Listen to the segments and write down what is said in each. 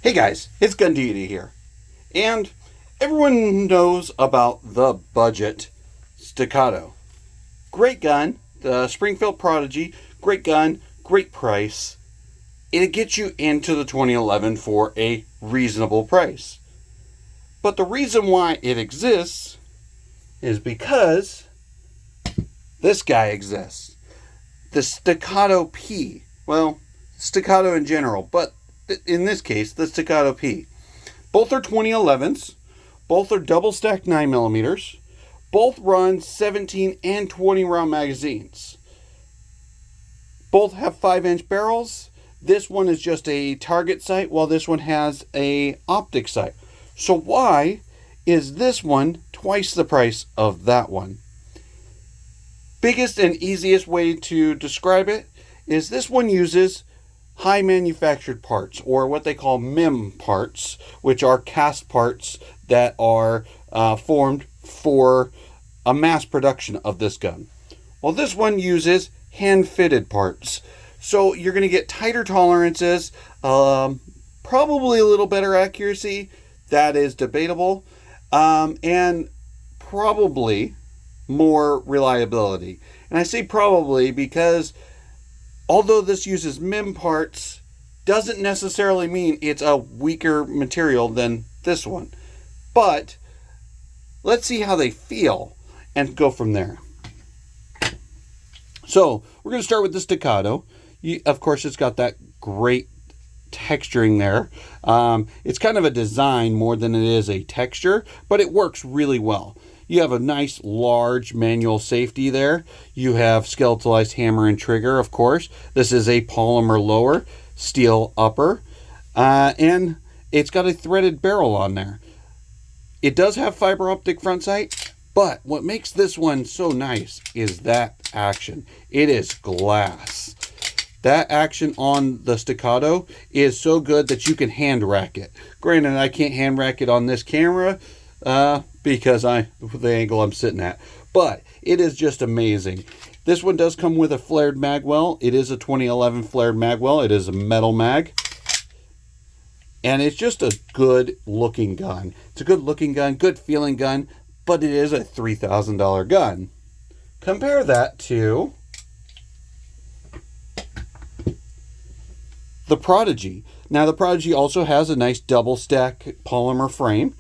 Hey guys, it's Gun Deity here. And everyone knows about the budget Staccato. Great gun, the Springfield Prodigy, great gun, great price. It gets you into the 2011 for a reasonable price. But the reason why it exists is because this guy exists. The Staccato P. Well, Staccato in general, but in this case, the Staccato P. Both are 2011s. Both are double stacked 9mm. Both run 17 and 20 round magazines. Both have 5-inch barrels. This one is just a target sight, while this one has a optic sight. So why is this one twice the price of that one? Biggest and easiest way to describe it is this one uses high manufactured parts, or what they call MIM parts, which are cast parts that are formed for a mass production of this gun. Well, this one uses hand-fitted parts. So you're going to get tighter tolerances, probably a little better accuracy. That is debatable. And probably more reliability. And I say probably because although this uses MIM parts, doesn't necessarily mean it's a weaker material than this one. But let's see how they feel and go from there. So we're going to start with the Staccato. Of course, it's got that great texturing there. It's kind of a design more than it is a texture, but it works really well. You have a nice large manual safety there. You have skeletalized hammer and trigger, of course. This is a polymer lower, steel upper, and it's got a threaded barrel on there. It does have fiber optic front sight, but what makes this one so nice is that action. It is glass. That action on the Staccato is so good that you can hand rack it. Granted, I can't hand rack it on this camera, because the angle I'm sitting at. But it is just amazing. This one does come with a flared magwell. It is a 2011 flared magwell. It is a metal mag. And it's just a good looking gun. It's a good looking gun, good feeling gun, but it is a $3,000 gun. Compare that to the Prodigy. Now the Prodigy also has a nice double stack polymer frame,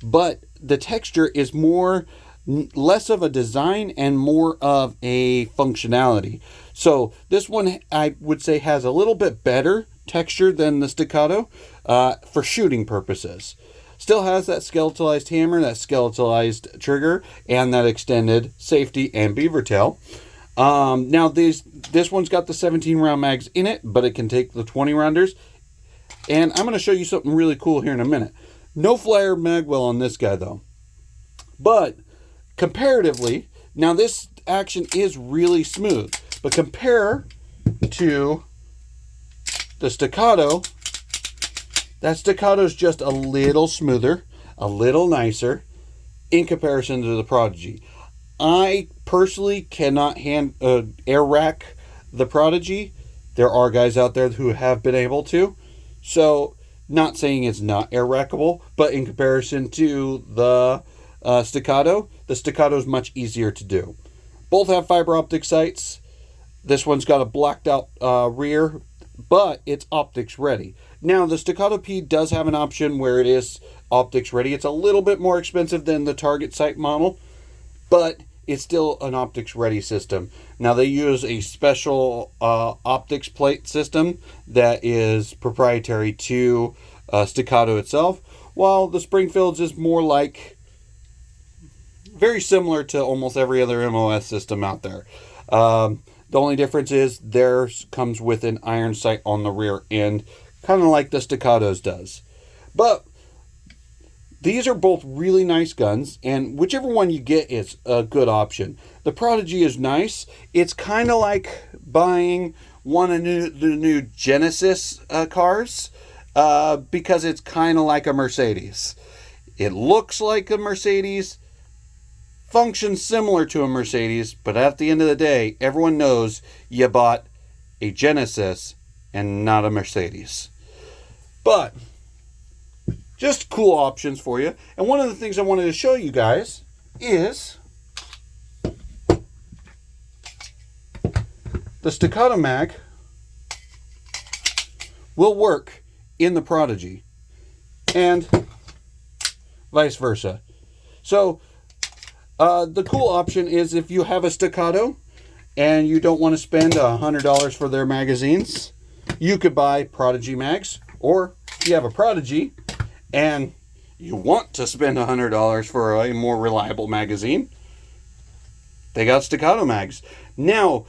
but the texture is less of a design and more of a functionality. So this one, I would say, has a little bit better texture than the Staccato for shooting purposes. Still has that skeletalized hammer, that skeletalized trigger, and that extended safety and beaver tail. Now this one's got the 17 round mags in it, but it can take the 20 rounders. And I'm going to show you something really cool here in a minute. No flared magwell on this guy though. But comparatively, now this action is really smooth, but compare to the Staccato, that Staccato's just a little smoother, a little nicer in comparison to the Prodigy. I personally cannot air rack the Prodigy. There are guys out there who have been able to. So, not saying it's not air rackable, but in comparison to the Staccato is much easier to do. Both have fiber optic sights. This one's got a blacked out rear, but it's optics ready. Now, the Staccato P does have an option where it is optics ready. It's a little bit more expensive than the target sight model, but it's still an optics ready system. Now they use a special optics plate system that is proprietary to Staccato itself, while the Springfield's is more like very similar to almost every other MOS system out there. The only difference is theirs comes with an iron sight on the rear end, kind of like the Staccato's does. But these are both really nice guns, and whichever one you get is a good option. The Prodigy is nice. It's kind of like buying one of the new Genesis cars, because it's kind of like a Mercedes. It looks like a Mercedes, functions similar to a Mercedes, but at the end of the day, everyone knows you bought a Genesis and not a Mercedes. But just cool options for you. And one of the things I wanted to show you guys is the Staccato mag will work in the Prodigy and vice versa. So the cool option is if you have a Staccato and you don't want to spend $100 for their magazines, you could buy Prodigy mags. Or if you have a Prodigy and you want to spend $100 for a more reliable magazine, they got Staccato mags. Now,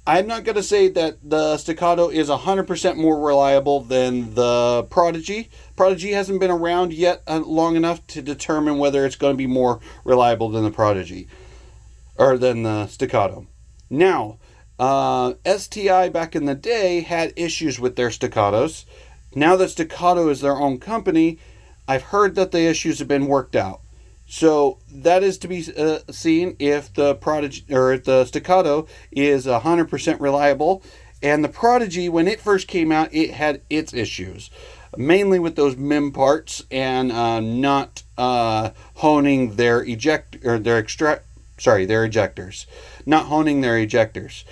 I'm not going to say that the Staccato is 100% more reliable than the Prodigy. Prodigy hasn't been around yet long enough to determine whether it's going to be more reliable than the Prodigy or than the Staccato. Now, STI back in the day had issues with their Staccatos. Now that Staccato is their own company, I've heard that the issues have been worked out. So that is to be seen if the Prodigy or if the Staccato is 100% reliable. And the Prodigy, when it first came out, it had its issues, mainly with those MIM parts and not honing their their ejectors, not honing their ejectors.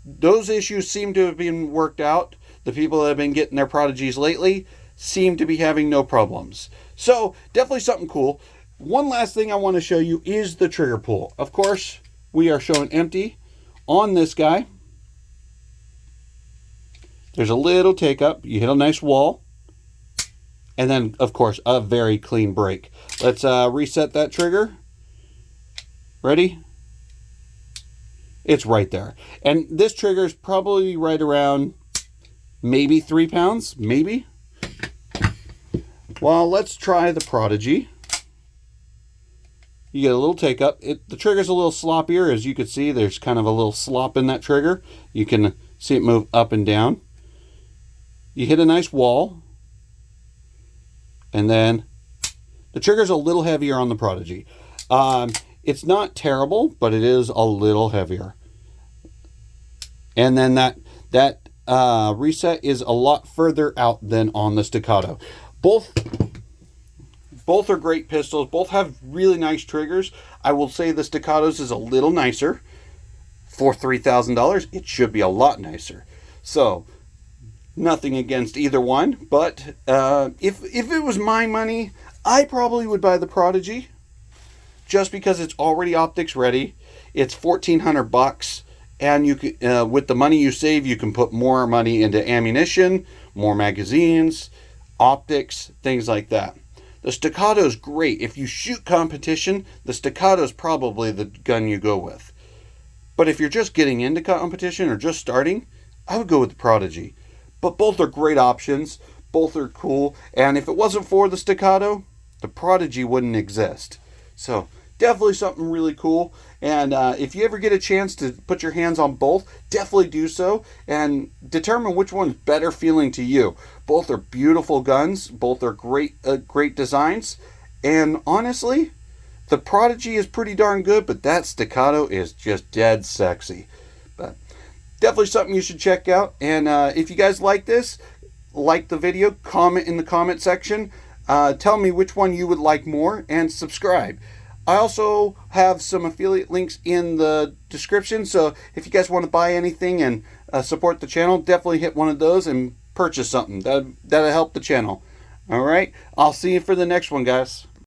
Those issues seem to have been worked out. The people that have been getting their Prodigies lately seem to be having no problems. So, definitely something cool. One last thing I want to show you is the trigger pull. Of course, we are showing empty on this guy. There's a little take up. You hit a nice wall. And then, of course, a very clean brake. Let's reset that trigger. Ready? It's right there. And this trigger is probably right around maybe 3 pounds, maybe. Well, let's try the Prodigy. You get a little take up. The trigger's a little sloppier. As you can see, there's kind of a little slop in that trigger. You can see it move up and down. You hit a nice wall. And then the trigger's a little heavier on the Prodigy. It's not terrible, but it is a little heavier. And then that reset is a lot further out than on the Staccato. Both are great pistols. Both have really nice triggers. I will say the Staccatos is a little nicer. For $3,000, it should be a lot nicer. So, nothing against either one. But if it was my money, I probably would buy the Prodigy. Just because it's already optics ready. It's $1,400. And you can, with the money you save, you can put more money into ammunition, more magazines, optics, things like that. The Staccato is great. If you shoot competition, the Staccato is probably the gun you go with. But if you're just getting into competition or just starting, I would go with the Prodigy. But both are great options. Both are cool. And if it wasn't for the Staccato, the Prodigy wouldn't exist. So, definitely something really cool. And if you ever get a chance to put your hands on both, definitely do so and determine which one's better feeling to you. Both are beautiful guns. Both are great designs. And honestly, the Prodigy is pretty darn good, but that Staccato is just dead sexy. But definitely something you should check out. And if you guys like this, like the video, comment in the comment section. Tell me which one you would like more and subscribe. I also have some affiliate links in the description, so if you guys want to buy anything and support the channel, definitely hit one of those and purchase something. That'll help the channel. All right, I'll see you for the next one, guys.